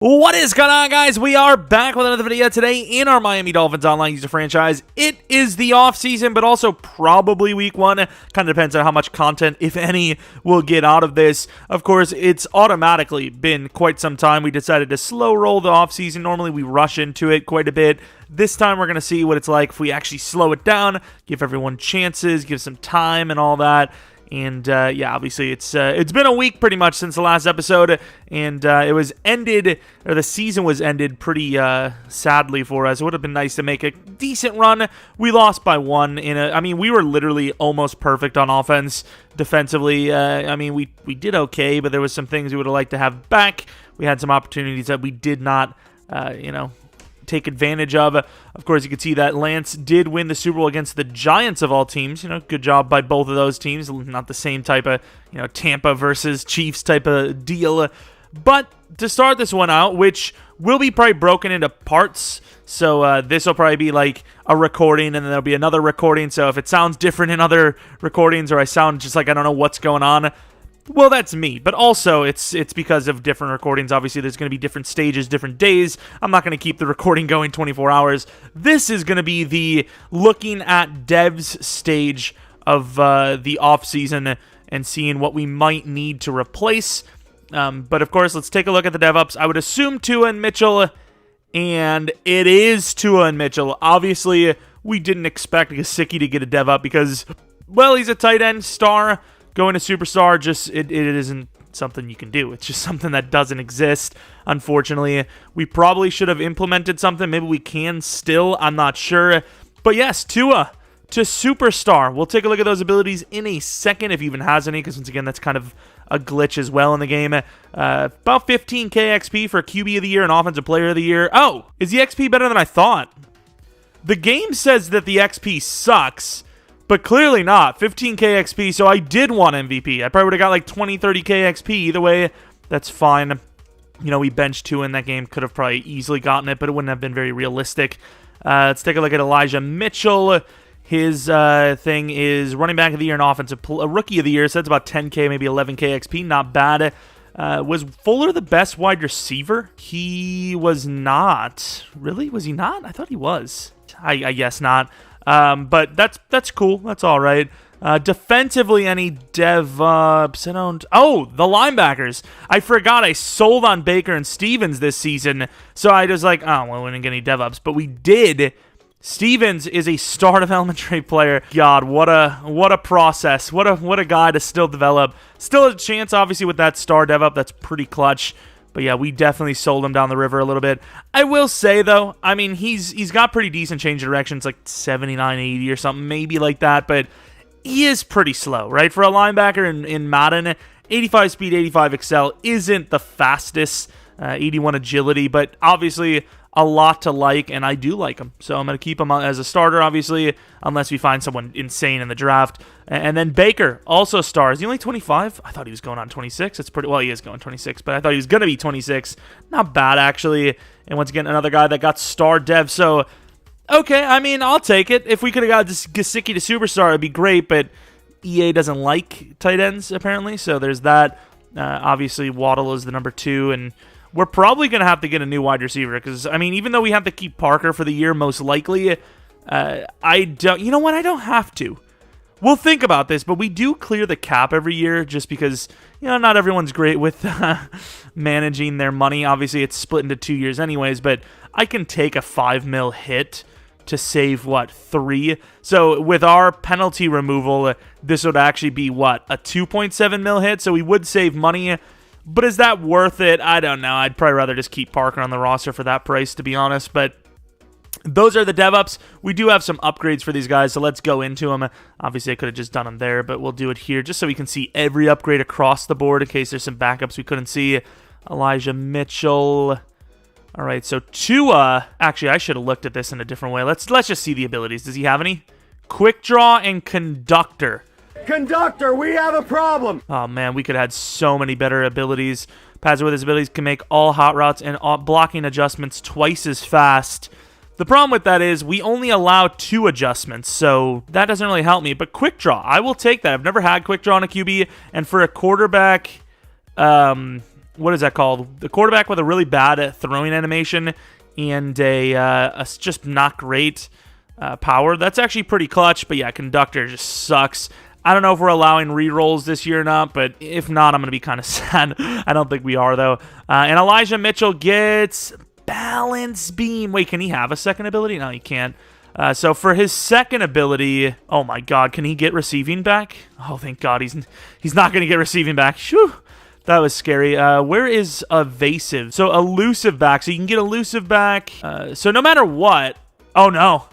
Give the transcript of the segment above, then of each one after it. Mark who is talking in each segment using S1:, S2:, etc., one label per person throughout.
S1: What is going on, guys? We are back with another video today in our Miami Dolphins online user franchise. It is the off season, but also probably week one. Kind of depends on how much content, if any, we'll get out of this. Of course, it's automatically been quite some time. We decided to slow roll the off season. Normally, we rush into it quite a bit. This time, we're going to see what it's like if we actually slow it down, give everyone chances, give some time and all that. And yeah, obviously it's been a week pretty much since the last episode, and it was ended, or the season was ended pretty sadly for us. It would have been nice to make a decent run. We lost by one I mean, we were literally almost perfect on offense. Defensively, I mean, we did okay, but there was some things we would have liked to have back. We had some opportunities that we did not, take advantage of. Of course, you can see that Lance did win the Super Bowl against the Giants of all teams. Good job by both of those teams. Not the same type of, Tampa versus Chiefs type of deal. But to start this one out, which will be probably broken into parts. So this will probably be like a recording, and then there'll be another recording. So if it sounds different in other recordings, or I sound just like I don't know what's going on, well, that's me, but also it's because of different recordings. Obviously, there's going to be different stages, different days. I'm not going to keep the recording going 24 hours. This is going to be the looking at devs stage of the offseason and seeing what we might need to replace. But, of course, let's take a look at the dev-ups. I would assume Tua and Mitchell, and it is Tua and Mitchell. Obviously, we didn't expect Gesicki to get a dev-up because, well, he's a tight end star. Going to superstar, just it isn't something you can do. It's just something that doesn't exist, unfortunately. We probably should have implemented something. Maybe we can still. I'm not sure. But yes, Tua to superstar. We'll take a look at those abilities in a second, if he even has any, because once again, that's kind of a glitch as well in the game. About 15k XP for QB of the year and Offensive Player of the Year. Oh, is the XP better than I thought? The game says that the XP sucks, but clearly not. 15k XP, so I did want MVP. I probably would have got like 20, 30k XP. Either way, that's fine. We benched two in that game. Could have probably easily gotten it, but it wouldn't have been very realistic. Let's take a look at Elijah Mitchell. His thing is running back of the year and rookie of the year, so that's about 10k, maybe 11k XP. Not bad. Was Fuller the best wide receiver? He was not. Really? Was he not? I thought he was. I guess not. But that's cool. That's all right. Defensively, any dev-ups? The linebackers. I forgot I sold on Baker and Stevens this season, so I was like, oh, well, we didn't get any dev-ups, but we did. Stevens is a star development trade player. God, what a process. What a guy to still develop. Still a chance, obviously, with that star dev-up. That's pretty clutch. But yeah, we definitely sold him down the river a little bit. I will say, though, I mean, he's got pretty decent change of directions, like 79, 80 or something, maybe like that. But he is pretty slow, right? For a linebacker in Madden, 85 speed, 85 excel isn't the fastest, 81 agility, but obviously a lot to like, and I do like him. So I'm going to keep him as a starter, obviously, unless we find someone insane in the draft. And then Baker, also star. Is he only 25? I thought he was going on 26. It's pretty, well, he is going 26, but I thought he was going to be 26. Not bad, actually. And once again, another guy that got star dev. So, okay, I mean, I'll take it. If we could have got this Gesicki to superstar, it'd be great, but EA doesn't like tight ends, apparently. So there's that. Obviously, Waddle is the number 2, and we're probably going to have to get a new wide receiver because, I mean, even though we have to keep Parker for the year, most likely, I don't, you know what? I don't have to. We'll think about this, but we do clear the cap every year just because, not everyone's great with managing their money. Obviously, it's split into 2 years anyways, but I can take a $5 million hit to save, 3? So with our penalty removal, this would actually be, a $2.7 million hit? So we would save money. But is that worth it? I don't know. I'd probably rather just keep Parker on the roster for that price, to be honest. But those are the dev-ups. We do have some upgrades for these guys, so let's go into them. Obviously, I could have just done them there, but we'll do it here just so we can see every upgrade across the board in case there's some backups we couldn't see. Elijah Mitchell. All right, so Tua. Actually, I should have looked at this in a different way. Let's just see the abilities. Does he have any? Quick Draw and Conductor.
S2: Conductor, we have a problem.
S1: Oh, man, we could have had so many better abilities. Pazzer with his abilities can make all hot routes and blocking adjustments twice as fast. The problem with that is we only allow 2 adjustments, so that doesn't really help me. But Quick Draw, I will take that. I've never had Quick Draw on a QB, and for a quarterback, what is that called? The quarterback with a really bad throwing animation and a just not great power. That's actually pretty clutch, but yeah, conductor just sucks. I don't know if we're allowing rerolls this year or not, but if not, I'm going to be kind of sad. I don't think we are, though. And Elijah Mitchell gets balance beam. Wait, can he have a second ability? No, he can't. So for his second ability, oh my god, can he get receiving back? Oh, thank god, he's not going to get receiving back. Whew, that was scary. Where is evasive? So elusive back, so you can get elusive back. So no matter what, oh no,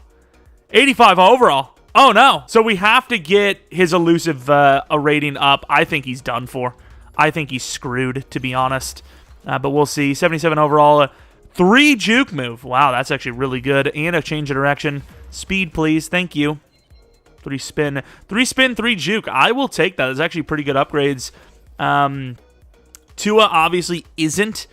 S1: 85 overall. Oh no, so we have to get his elusive rating up. I think he's done for. I think he's screwed, to be honest. But we'll see. 77 overall. 3 juke move. Wow, that's actually really good. And a change of direction. Speed, please. Thank you. 3 spin. 3 spin, 3 juke. I will take that. That's actually pretty good upgrades. Tua obviously isn't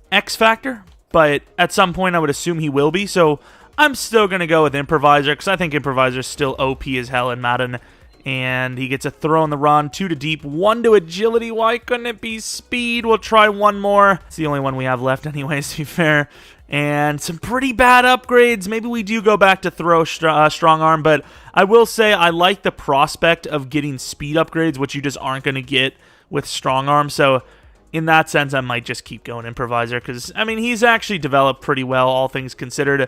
S1: X Factor, but at some point I would assume he will be. So I'm still going to go with Improviser because I think Improviser is still OP as hell in Madden. And he gets a throw on the run, 2 to deep, 1 to agility. Why couldn't it be speed? We'll try one more. It's the only one we have left anyways, to be fair. And some pretty bad upgrades. Maybe we do go back to throw strong arm, but I will say I like the prospect of getting speed upgrades, which you just aren't going to get with strong arm. So in that sense, I might just keep going Improviser because, I mean, he's actually developed pretty well, all things considered.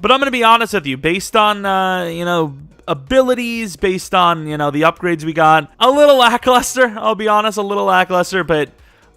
S1: But I'm going to be honest with you, based on, abilities, based on, the upgrades we got, a little lackluster, I'll be honest, a little lackluster, but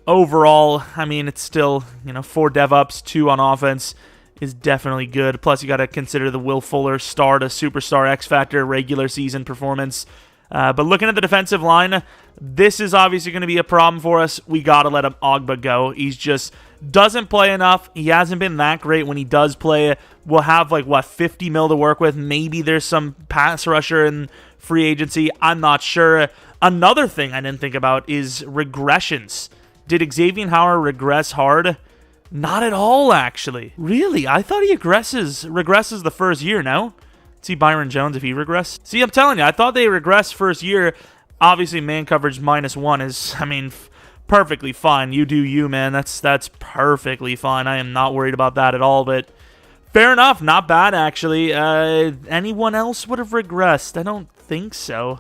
S1: overall, I mean, it's still, 4 dev ups, 2 on offense is definitely good. Plus, you got to consider the Will Fuller star to superstar X Factor regular season performance. But looking at the defensive line, this is obviously going to be a problem for us. We got to let Ogba go. He's just doesn't play enough. He hasn't been that great when he does play. We'll have 50 mil to work with. Maybe there's some pass rusher in free agency. I'm not sure. Another thing I didn't think about is regressions. Did Xavier Howard regress hard? Not at all, actually. Really? I thought he regresses the first year, no? See Byron Jones if he regressed. See, I'm telling you, I thought they regressed first year. Obviously, man coverage -1 is, perfectly fine. You do you, man. That's perfectly fine. I am not worried about that at all, but fair enough. Not bad, actually. Anyone else would have regressed? I don't think so.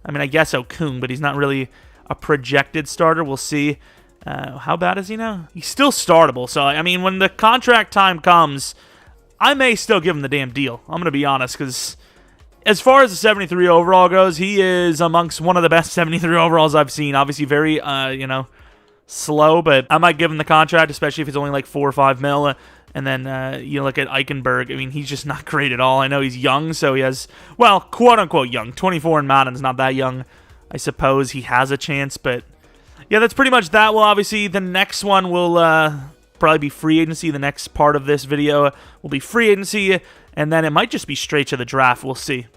S1: I guess Okung, but he's not really a projected starter. We'll see. How bad is he now? He's still startable. So, when the contract time comes, I may still give him the damn deal. I'm going to be honest, because as far as the 73 overall goes, he is amongst one of the best 73 overalls I've seen. Obviously very, slow, but I might give him the contract, especially if it's only 4 or 5 mil. And then you look at Eichenberg. He's just not great at all. I know he's young, so he has, well, quote-unquote young. 24 in Madden's not that young. I suppose he has a chance, but yeah, that's pretty much that. Well, obviously, the next one will probably be free agency. The next part of this video will be free agency, and then it might just be straight to the draft. We'll see.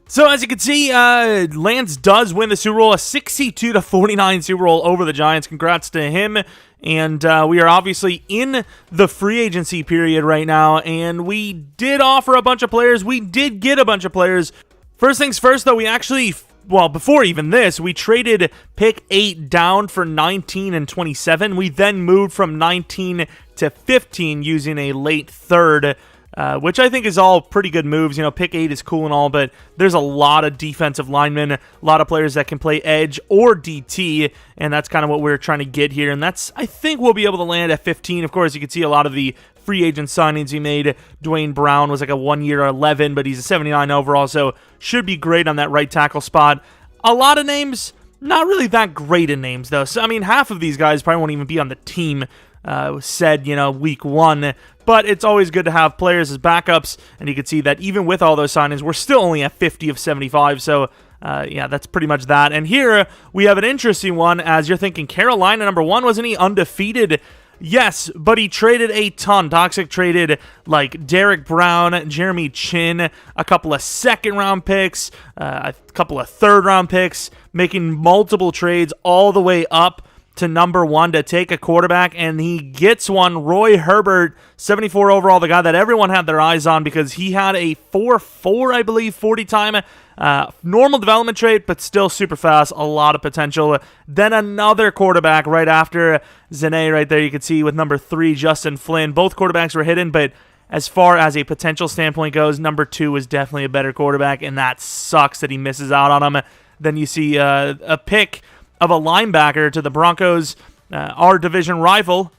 S1: So as you can see, Lance does win the Super Bowl, a 62-49 Super Bowl over the Giants. Congrats to him. And we are obviously in the free agency period right now, and we did offer a bunch of players. We did get a bunch of players. First things first, though, we actually, well, before even this, we traded pick 8 down for 19 and 27. We then moved from 19 to 15 using a late third, which I think is all pretty good moves. Pick 8 is cool and all, but there's a lot of defensive linemen, a lot of players that can play edge or DT, and that's kind of what we're trying to get here, and that's, I think we'll be able to land at 15. Of course, you can see a lot of the free agent signings he made. Dwayne Brown was a 1-year 11, but he's a 79 overall, so should be great on that right tackle spot. A lot of names, not really that great in names, though. So, half of these guys probably won't even be on the team, said, week 1. But it's always good to have players as backups, and you can see that even with all those signings, we're still only at 50 of 75, so yeah, that's pretty much that. And here, we have an interesting one, as you're thinking, Carolina, number 1, wasn't he undefeated? Yes, but he traded a ton. Toxic traded Derek Brown, Jeremy Chin, a couple of second-round picks, a couple of third-round picks, making multiple trades all the way up to number 1 to take a quarterback, and he gets one. Roy Herbert, 74 overall, the guy that everyone had their eyes on because he had a 4.4, I believe, 40 time. Normal development trait, but still super fast, a lot of potential. Then another quarterback right after Zane right there, you can see with number 3, Justin Flynn. Both quarterbacks were hidden, but as far as a potential standpoint goes, number 2 is definitely a better quarterback, and that sucks that he misses out on him. Then you see a pick of a linebacker to the Broncos, our division rival.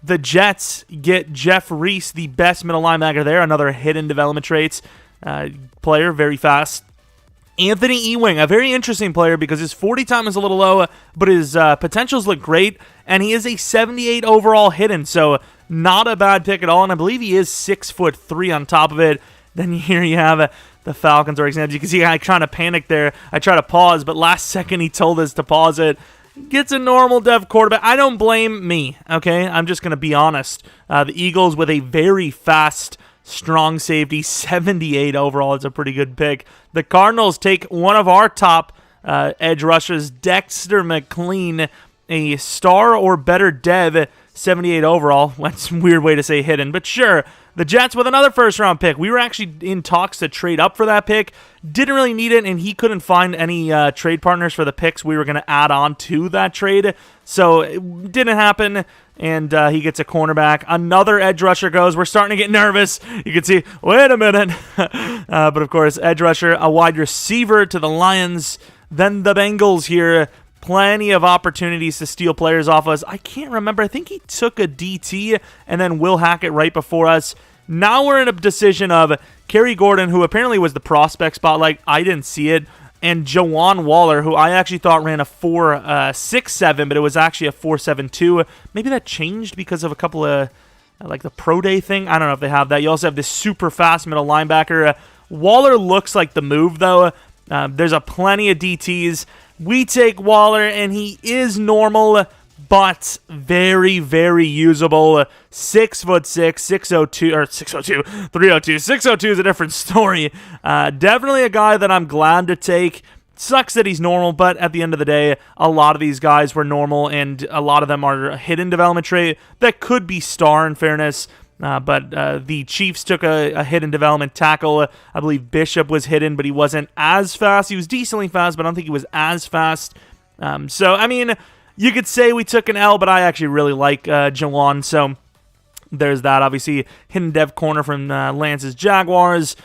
S1: The Jets get Jeff Reese, the best middle linebacker there, another hidden development traits player, very fast. Anthony Ewing, a very interesting player because his 40 time is a little low, but his potentials look great, and he is a 78 overall hidden, so not a bad pick at all, and I believe he is 6'3" on top of it. Then here you have the Falcons are examples. You can see I trying to panic there. I try to pause, but last second he told us to pause it. Gets a normal dev quarterback. I don't blame me, okay? I'm just going to be honest. The Eagles with a very fast, strong safety, 78 overall. It's a pretty good pick. The Cardinals take one of our top edge rushers, Dexter McLean, a star or better dev, 78 overall. That's a weird way to say hidden, but sure. The Jets with another first-round pick. We were actually in talks to trade up for that pick. Didn't really need it, and he couldn't find any trade partners for the picks we were going to add on to that trade. So it didn't happen, and he gets a cornerback. Another edge rusher goes. We're starting to get nervous. You can see, wait a minute. But, of course, edge rusher, a wide receiver to the Lions. Then the Bengals here. Plenty of opportunities to steal players off us. I can't remember. I think he took a DT and then Will Hackett right before us. Now we're in a decision of Kerry Gordon, who apparently was the prospect spotlight. I didn't see it. And Jawan Waller, who I actually thought ran a 4.67, but it was actually a 4.72. Maybe that changed because of a couple of, like the pro day thing. I don't know if they have that. You also have this super fast middle linebacker. Waller looks like the move, though. There's a plenty of DTs. We take Waller, and he is normal, but very, very usable. 6'6", 602, or 602, 302. 602 is a different story. Definitely a guy that I'm glad to take. Sucks that he's normal, but at the end of the day, a lot of these guys were normal, and a lot of them are a hidden development trait that could be star, in fairness. But the Chiefs took a hidden development tackle. I believe Bishop was hidden, but he wasn't as fast. He was decently fast, but I don't think he was as fast. So, I mean, you could say we took an L, but I actually really like Jawan. So, there's that. Obviously, hidden dev corner from Lance's Jaguars.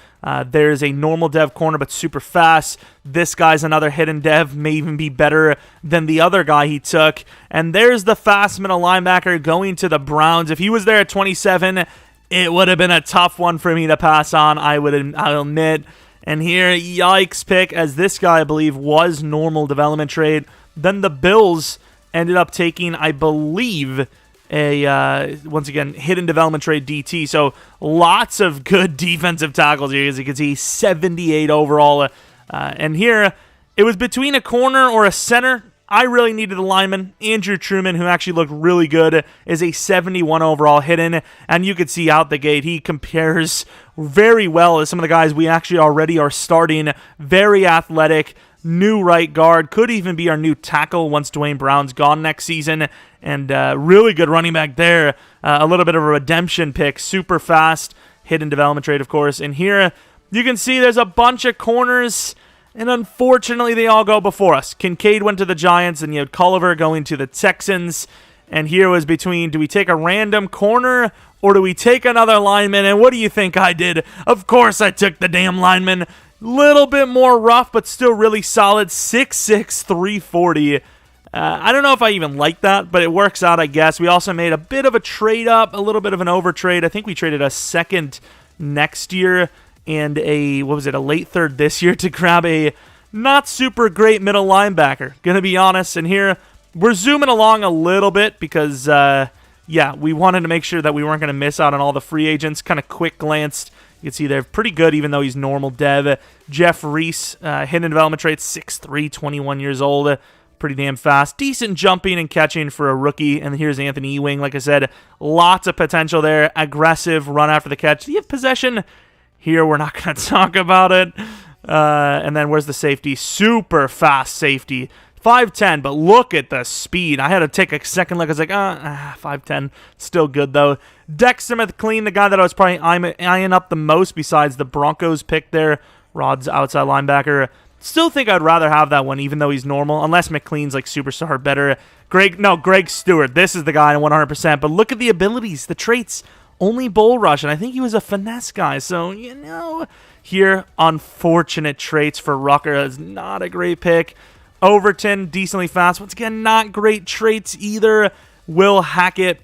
S1: There's a normal dev corner, but super fast. This guy's another hidden dev, may even be better than the other guy he took. And there's the fast middle linebacker going to the Browns. If he was there at 27, it would have been a tough one for me to pass on, I'll admit. And here, yikes pick, as this guy, I believe, was normal development trade. Then the Bills ended up taking, I believe, once again, hidden development trade DT. So lots of good defensive tackles here. As you can see, 78 overall. And here, it was between a corner or a center. I really needed a lineman. Andrew Truman, who actually looked really good, is a 71 overall hidden. And you could see out the gate, he compares very well to some of the guys we actually already are starting. Very athletic. New right guard, could even be our new tackle once Dwayne Brown's gone next season, and really good running back there. A little bit of a redemption pick, super fast, hidden development trade, of course. And here, you can see there's a bunch of corners, and unfortunately, they all go before us. Kincaid went to the Giants, and you had Culliver going to the Texans. And here was between, do we take a random corner, or do we take another lineman? And what do you think I did? Of course I took the damn lineman. Little bit more rough, but still really solid. 6'6", 340. I don't know if I even like that, but it works out, I guess. We also made a bit of a trade up, a little bit of an over trade. I think we traded a second next year and a late third this year to grab a not super great middle linebacker. Gonna be honest, and here we're zooming along a little bit because, we wanted to make sure that we weren't going to miss out on all the free agents. Kind of quick glanced. You can see they're pretty good, even though he's normal dev. Jeff Reese, hidden development trait, 6'3", 21 years old. Pretty damn fast. Decent jumping and catching for a rookie. And here's Anthony Ewing. Like I said, lots of potential there. Aggressive, run after the catch. Do you have possession? Here, we're not going to talk about it. And then where's the safety? Super fast safety. 5'10", but look at the speed. I had to take a second look. I was like, 5'10", still good though. Dexter McLean, the guy that I was probably eyeing up the most besides the Broncos pick there. Rod's outside linebacker. Still think I'd rather have that one, even though he's normal, unless McLean's like superstar better. Greg Stewart. This is the guy 100%. But look at the abilities, the traits. Only bull rush, and I think he was a finesse guy. So, here, unfortunate traits for Rucker. Is not a great pick. Overton, decently fast. Once again, not great traits either. Will Hackett,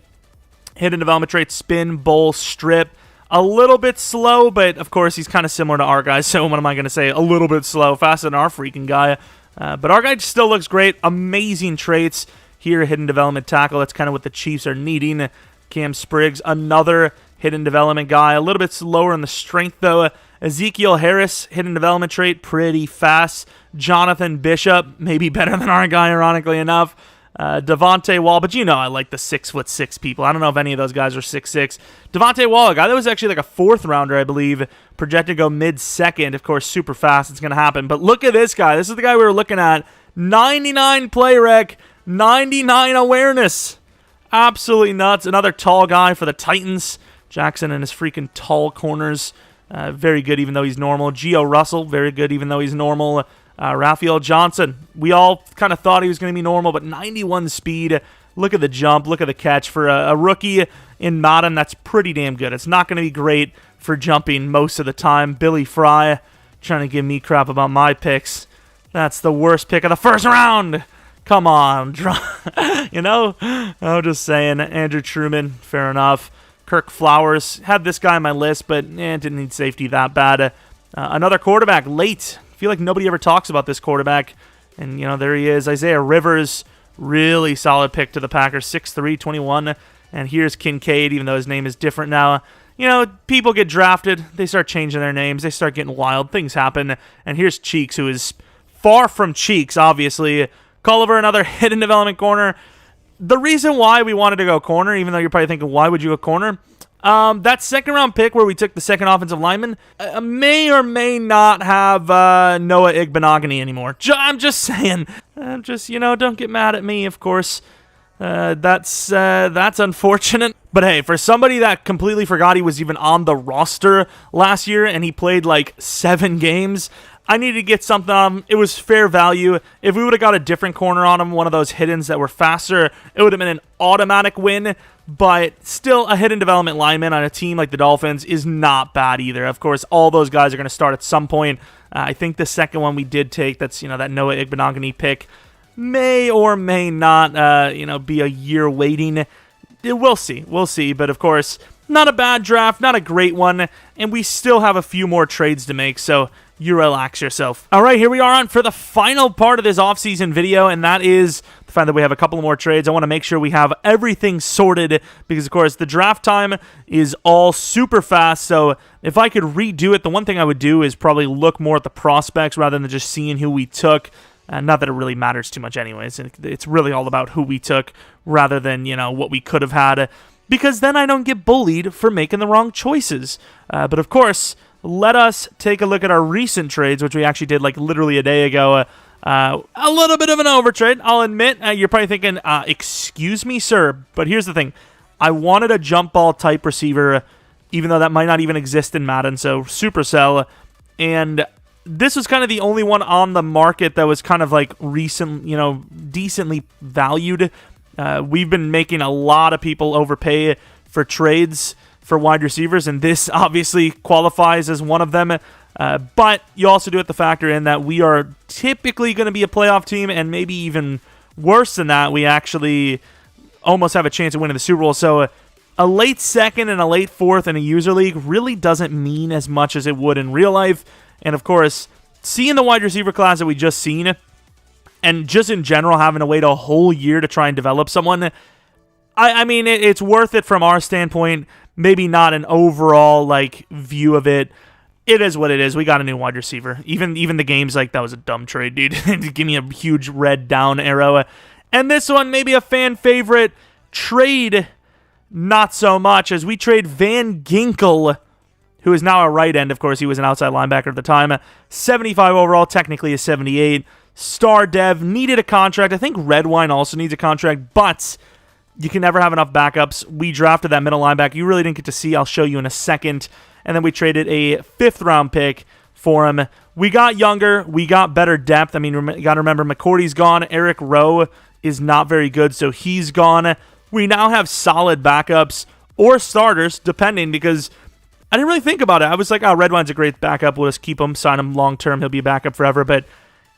S1: hidden development trait, spin, bull, strip. A little bit slow, but of course he's kind of similar to our guy. So what am I going to say? A little bit slow, faster than our freaking guy. But our guy still looks great. Amazing traits. Here, hidden development tackle. That's kind of what the Chiefs are needing. Cam Spriggs, another hidden development guy. A little bit slower in the strength, though. Ezekiel Harris, hidden development trait, pretty fast. Jonathan Bishop, maybe better than our guy, ironically enough. Devontae Wall, but I like the 6'6" people. I don't know if any of those guys are 6'6". Devontae Wall, a guy that was actually like a 4th rounder, I believe, projected to go mid-second. Of course, super fast, it's going to happen. But look at this guy. This is the guy we were looking at. 99 play rec, 99 awareness. Absolutely nuts. Another tall guy for the Titans. Jackson and his freaking tall corners. Very good, even though he's normal. Gio Russell, very good, even though he's normal. Raphael Johnson, we all kind of thought he was going to be normal, but 91 speed. Look at the jump. Look at the catch. For a rookie in Madden, that's pretty damn good. It's not going to be great for jumping most of the time. Billy Fry trying to give me crap about my picks. That's the worst pick of the first round. Come on. I'm just saying. Andrew Truman, fair enough. Kirk Flowers, had this guy on my list, but didn't need safety that bad. Another quarterback, late. I feel like nobody ever talks about this quarterback. And, there he is. Isaiah Rivers, really solid pick to the Packers. 6'3", 21. And here's Kincaid, even though his name is different now. People get drafted. They start changing their names. They start getting wild. Things happen. And here's Cheeks, who is far from Cheeks, obviously. Culliver, another hidden development corner. The reason why we wanted to go corner, even though you're probably thinking, why would you go corner? That second-round pick where we took the second offensive lineman may or may not have Noah Igbenogany anymore. I'm just saying. Don't get mad at me, of course. That's unfortunate. But hey, for somebody that completely forgot he was even on the roster last year and he played like 7 games, I needed to get something on him. It was fair value. If we would have got a different corner on him, one of those hiddens that were faster, it would have been an automatic win. But still, a hidden development lineman on a team like the Dolphins is not bad either. Of course, all those guys are going to start at some point. I think the second one we did take, that's that Noah Igbenogany pick, may or may not be a year waiting. We'll see. But of course, not a bad draft, not a great one, and we still have a few more trades to make. So you relax yourself. All right, here we are on for the final part of this offseason video, and that is the fact that we have a couple more trades. I want to make sure we have everything sorted because, of course, the draft time is all super fast. So if I could redo it, the one thing I would do is probably look more at the prospects rather than just seeing who we took. Not that it really matters too much anyways. It's really all about who we took rather than, what we could have had, because then I don't get bullied for making the wrong choices. But, of course, let us take a look at our recent trades, which we actually did like literally a day ago. A little bit of an overtrade, I'll admit. You're probably thinking, excuse me, sir. But here's the thing. I wanted a jump ball type receiver, even though that might not even exist in Madden, so Supercell. And this was kind of the only one on the market that was kind of like recent, decently valued. We've been making a lot of people overpay for trades for wide receivers, and this obviously qualifies as one of them. But you also do have to factor in that we are typically going to be a playoff team, and maybe even worse than that, we actually almost have a chance of winning the Super Bowl. So a late second and a late fourth in a user league really doesn't mean as much as it would in real life. And of course, seeing the wide receiver class that we just seen, and just in general having to wait a whole year to try and develop someone, I mean, it's worth it from our standpoint. Maybe not an overall view of it. It is what it is. We got a new wide receiver. Even the game's like, that was a dumb trade, dude. Give me a huge red down arrow. And this one, maybe a fan favorite trade, not so much, as we trade Van Ginkel, who is now a right end. Of course, he was an outside linebacker at the time. 75 overall, technically a 78. star dev, needed a contract. I think Redwine also needs a contract, but you can never have enough backups. We drafted that middle linebacker. You really didn't get to see. I'll show you in a second. And then we traded a 5th-round pick for him. We got younger. We got better depth. I mean, you got to remember, McCourty's gone. Eric Rowe is not very good, so he's gone. We now have solid backups or starters, depending, because I didn't really think about it. I was like, oh, Redwine's a great backup. We'll just keep him, sign him long-term. He'll be a backup forever. But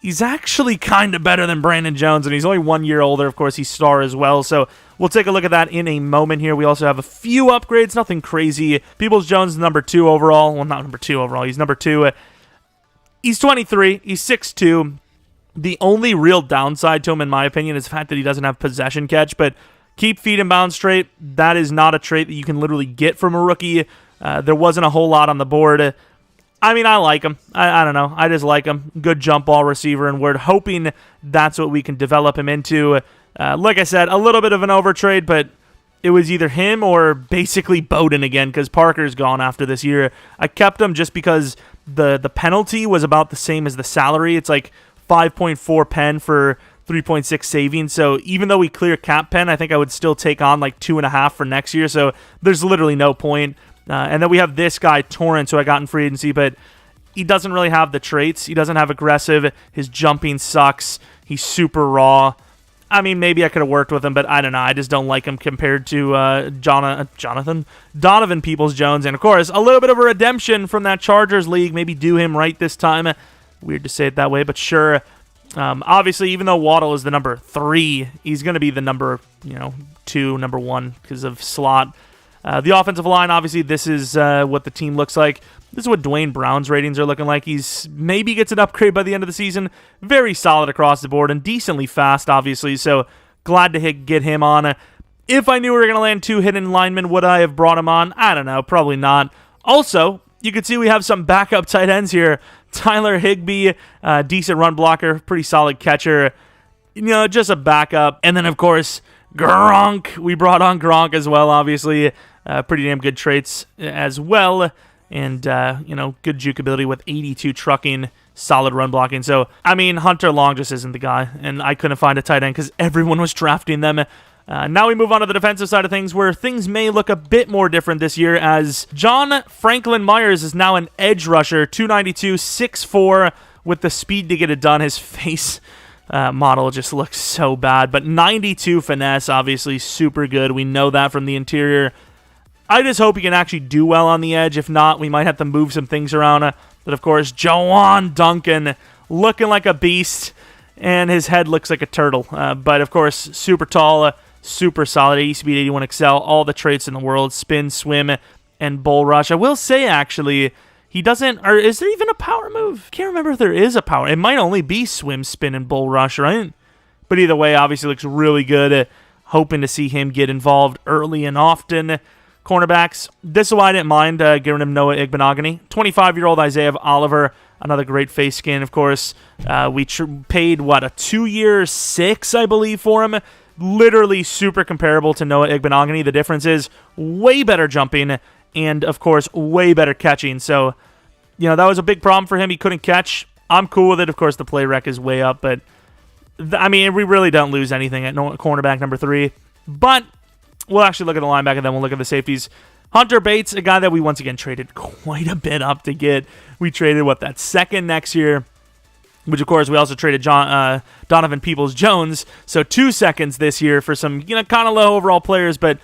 S1: he's actually kind of better than Brandon Jones, and he's only 1 year older. Of course, he's star as well, so we'll take a look at that in a moment here. We also have a few upgrades, nothing crazy. Peoples-Jones is number 2 overall. Well, not number 2 overall. He's number 2. He's 23. He's 6'2". The only real downside to him, in my opinion, is the fact that he doesn't have possession catch, but keep feet and bounds straight. That is not a trait that you can literally get from a rookie. There wasn't a whole lot on the board. I mean, I like him. I don't know. I just like him. Good jump ball receiver, and we're hoping that's what we can develop him into. Like I said, a little bit of an overtrade, but it was either him or basically Bowden again, because Parker's gone after this year. I kept him just because the penalty was about the same as the salary. It's like 5.4 pen for 3.6 savings. So even though we clear cap pen, I think I would still take on like 2.5 for next year. So there's literally no point. And then we have this guy, Torrance, who I got in free agency, but he doesn't really have the traits. He doesn't have aggressive. His jumping sucks. He's super raw. I mean, maybe I could have worked with him, but I don't know. I just don't like him compared to Donovan Peoples-Jones. And, of course, a little bit of a redemption from that Chargers league. Maybe do him right this time. Weird to say it that way, but sure. Obviously, even though Waddle is the number 3, he's going to be the number 2, number 1 because of slot. The offensive line, obviously, this is what the team looks like. This is what Dwayne Brown's ratings are looking like. He's maybe gets an upgrade by the end of the season. Very solid across the board and decently fast, obviously. So glad to get him on. If I knew we were going to land 2 hidden linemen, would I have brought him on? I don't know. Probably not. Also, you can see we have some backup tight ends here. Tyler Higbee, decent run blocker, pretty solid catcher. Just a backup. And then, of course, Gronk. We brought on Gronk as well, obviously. Pretty damn good traits as well. And, good juke ability with 82 trucking, solid run blocking. So, I mean, Hunter Long just isn't the guy. And I couldn't find a tight end because everyone was drafting them. Now we move on to the defensive side of things, where things may look a bit more different this year, as John Franklin Myers is now an edge rusher, 292, 6'4", with the speed to get it done. His face model just looks so bad. But 92 finesse, obviously super good. We know that from the interior. I just hope he can actually do well on the edge. If not, we might have to move some things around. But, of course, Jawan Duncan looking like a beast, and his head looks like a turtle. But, of course, super tall, super solid, 80 speed, 81 excel, all the traits in the world, spin, swim, and bull rush. I will say, actually, he doesn't, or is there even a power move? Can't remember if there is a power. It might only be swim, spin, and bull rush, right? But either way, obviously looks really good. Hoping to see him get involved early and often. Cornerbacks, this is why I didn't mind giving him Noah Igbenogany. 25-year-old Isaiah Oliver, another great face skin, of course. We paid, a 2-year $6, I believe, for him. Literally super comparable to Noah Igbenogany. The difference is way better jumping and, of course, way better catching. So, that was a big problem for him. He couldn't catch. I'm cool with it. Of course, the play rec is way up, but, we really don't lose anything at cornerback number 3. But we'll actually look at the linebacker, then we'll look at the safeties. Hunter Bates, a guy that we once again traded quite a bit up to get. We traded, that second next year, which, of course, we also traded Donovan Peoples-Jones. So 2 seconds this year for some, kind of low overall players. But,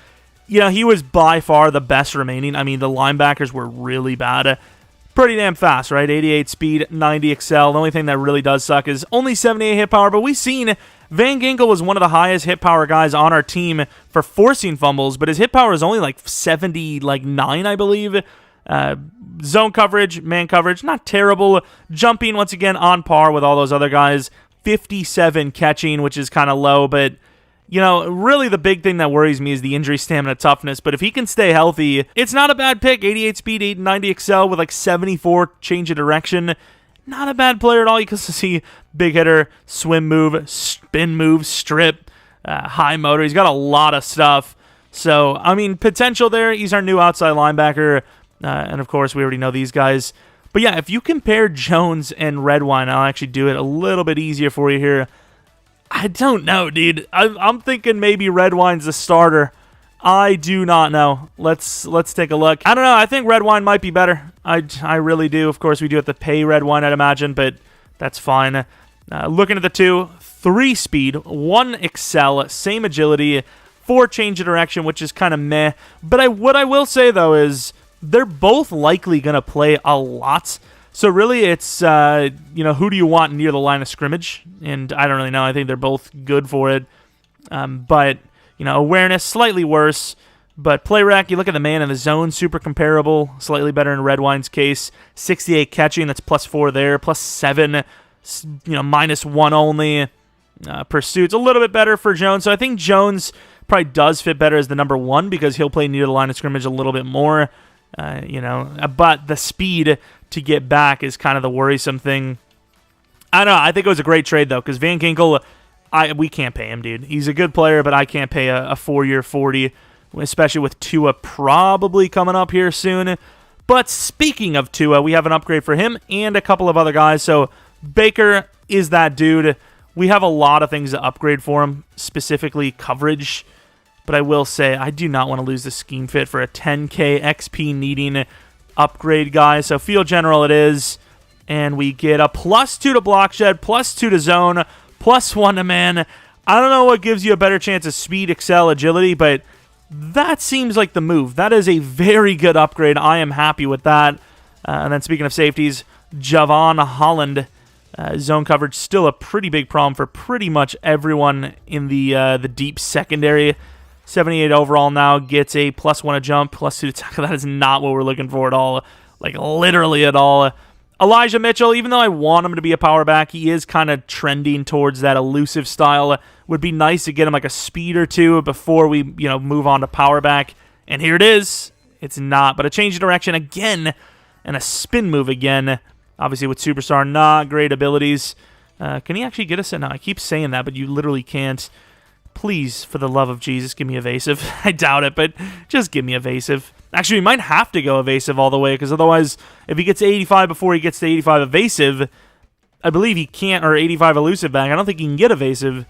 S1: he was by far the best remaining. The linebackers were really bad. Pretty damn fast, right? 88 speed, 90 excel. The only thing that really does suck is only 78 hit power. But we've seen Van Ginkel was one of the highest hit power guys on our team for forcing fumbles, but his hit power is only like 79, I believe. Zone coverage, man coverage, not terrible. Jumping, once again, on par with all those other guys. 57 catching, which is kind of low, but, really the big thing that worries me is the injury stamina toughness. But if he can stay healthy, it's not a bad pick. 88 speed, 90 excel with 74 change of direction. Not a bad player at all. You can see big hitter, swim move, spin move, strip, high motor. He's got a lot of stuff. So, potential there. He's our new outside linebacker. And, of course, we already know these guys. But yeah, if you compare Jones and Redwine, I'll actually do it a little bit easier for you here. I don't know, dude. I'm thinking maybe Redwine's the starter. I do not know. Let's take a look. I don't know. I think Redwine might be better. I really do. Of course, we do have to pay Redwine, I'd imagine, but that's fine. Looking at the 2, 3 speed, 1 excel, same agility, 4 change of direction, which is kind of meh. But what I will say, though, is they're both likely going to play a lot. So really, it's, who do you want near the line of scrimmage? And I don't really know. I think they're both good for it. But, awareness, slightly worse. But play rec, you look at the man in the zone, super comparable, slightly better in Redwine's case. 68 catching, that's +4 there, +7, -1 only. Pursuits, a little bit better for Jones. So I think Jones probably does fit better as the number 1 because he'll play near the line of scrimmage a little bit more. But the speed to get back is kind of the worrisome thing. I don't know. I think it was a great trade, though, because Van Ginkel, we can't pay him, dude. He's a good player, but I can't pay a 4-year 40, especially with Tua probably coming up here soon. But speaking of Tua, we have an upgrade for him and a couple of other guys. So Baker is that dude. We have a lot of things to upgrade for him, specifically coverage. But I will say, I do not want to lose the scheme fit for a 10K XP needing upgrade guy. So field general it is. And we get a +2 to block shed, +2 to zone, +1 to man. I don't know what gives you a better chance of speed, excel, agility, but that seems like the move. That is a very good upgrade. I am happy with that. And then speaking of safeties, Javon Holland. Zone coverage still a pretty big problem for pretty much everyone in the deep secondary. 78 overall now, gets a +1 to jump, +2 to tackle. That is not what we're looking for at all. Like, literally at all. Elijah Mitchell, even though I want him to be a power back, he is kind of trending towards that elusive style. Would be nice to get him like a speed or 2 before we, move on to power back. And here it is. It's not, but a change of direction again and a spin move again. Obviously with Superstar, not great abilities. Can he actually get us in? No, I keep saying that, but you literally can't. Please, for the love of Jesus, give me evasive. I doubt it, but just give me evasive. Actually, we might have to go evasive all the way, because otherwise, if he gets to 85 before he gets to 85 evasive, I believe he can't, or 85 elusive back. I don't think he can get evasive.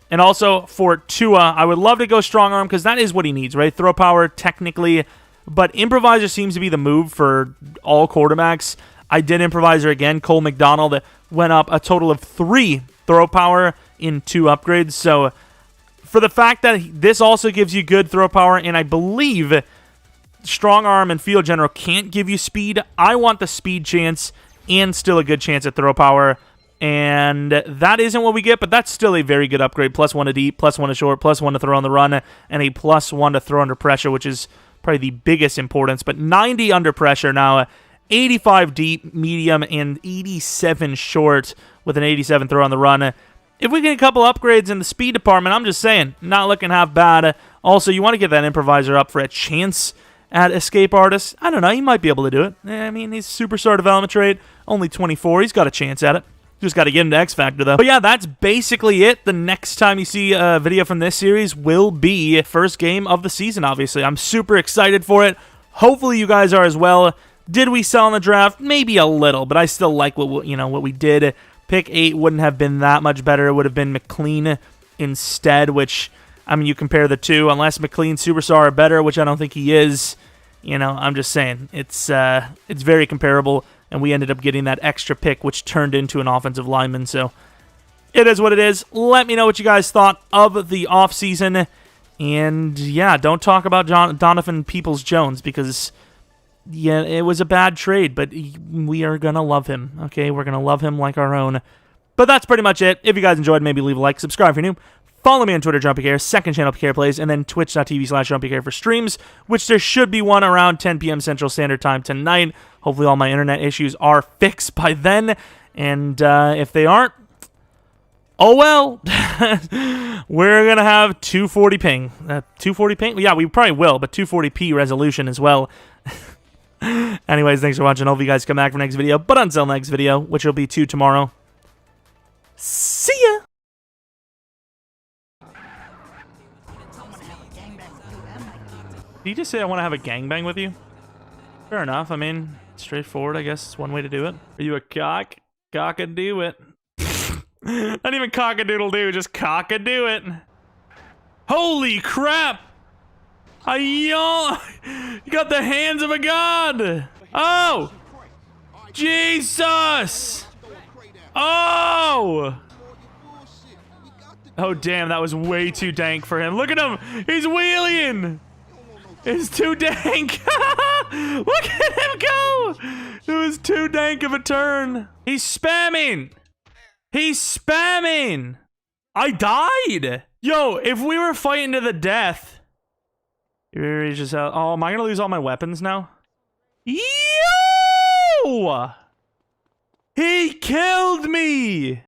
S1: And also, for Tua, I would love to go strong arm, because that is what he needs, right? Throw power, technically. But improviser seems to be the move for all quarterbacks. I did improviser again. Cole McDonald went up a total of 3 throw power in 2 upgrades. So for the fact that this also gives you good throw power, and I believe strong arm and field general can't give you speed, I want the speed chance and still a good chance at throw power. And that isn't what we get, but that's still a very good upgrade. +1 to deep, +1 to short, +1 to throw on the run, and a +1 to throw under pressure, which is probably the biggest importance. But 90 under pressure now. 85 deep, medium, and 87 short with an 87 throw on the run. If we get a couple upgrades in the speed department, I'm just saying, not looking half bad. Also, you want to get that improviser up for a chance at escape artist. I don't know, he might be able to do it. I mean, he's superstar development trait, only 24. He's got a chance at it. Just got to get him to X Factor, though. But yeah, that's basically it. The next time you see a video from this series will be first game of the season, obviously. I'm super excited for it. Hopefully you guys are as well. Did we sell in the draft? Maybe a little, but I still like what we did. Pick 8 wouldn't have been that much better. It would have been McLean instead, which, I mean, you compare the two. Unless McLean Superstar are better, which I don't think he is, I'm just saying. It's very comparable, and we ended up getting that extra pick, which turned into an offensive lineman. So it is what it is. Let me know what you guys thought of the offseason. And, yeah, don't talk about Donovan Peoples-Jones because... yeah, it was a bad trade, but we are going to love him, okay? We're going to love him like our own. But that's pretty much it. If you guys enjoyed, maybe leave a like, subscribe if you're new. Follow me on Twitter, JeromepkR, second channel, PK Plays, and then twitch.tv/JeromepkR for streams, which there should be one around 10 p.m. Central Standard Time tonight. Hopefully all my internet issues are fixed by then. And if they aren't, oh well. We're going to have 240 ping. 240 ping? Yeah, we probably will, but 240p resolution as well. Anyways, thanks for watching. Hope you guys come back for next video. But until next video, which will be 2 tomorrow. See ya! Did you just say I want to have a gangbang with you? Fair enough. I mean, Straightforward, I guess, is one way to do it. Are you a cock? Cock-a-do it. Not even cock-a-doodle-doo, just cock-a-do it. Holy crap! You got the hands of a god! Oh! Jesus! Oh! Oh, damn, that was way too dank for him. Look at him! He's wheeling! It's too dank! Look at him go! It was too dank of a turn. He's spamming! He's spamming! I died! Yo, if we were fighting to the death... He reaches out. Oh, am I gonna lose all my weapons now? Yo! He killed me!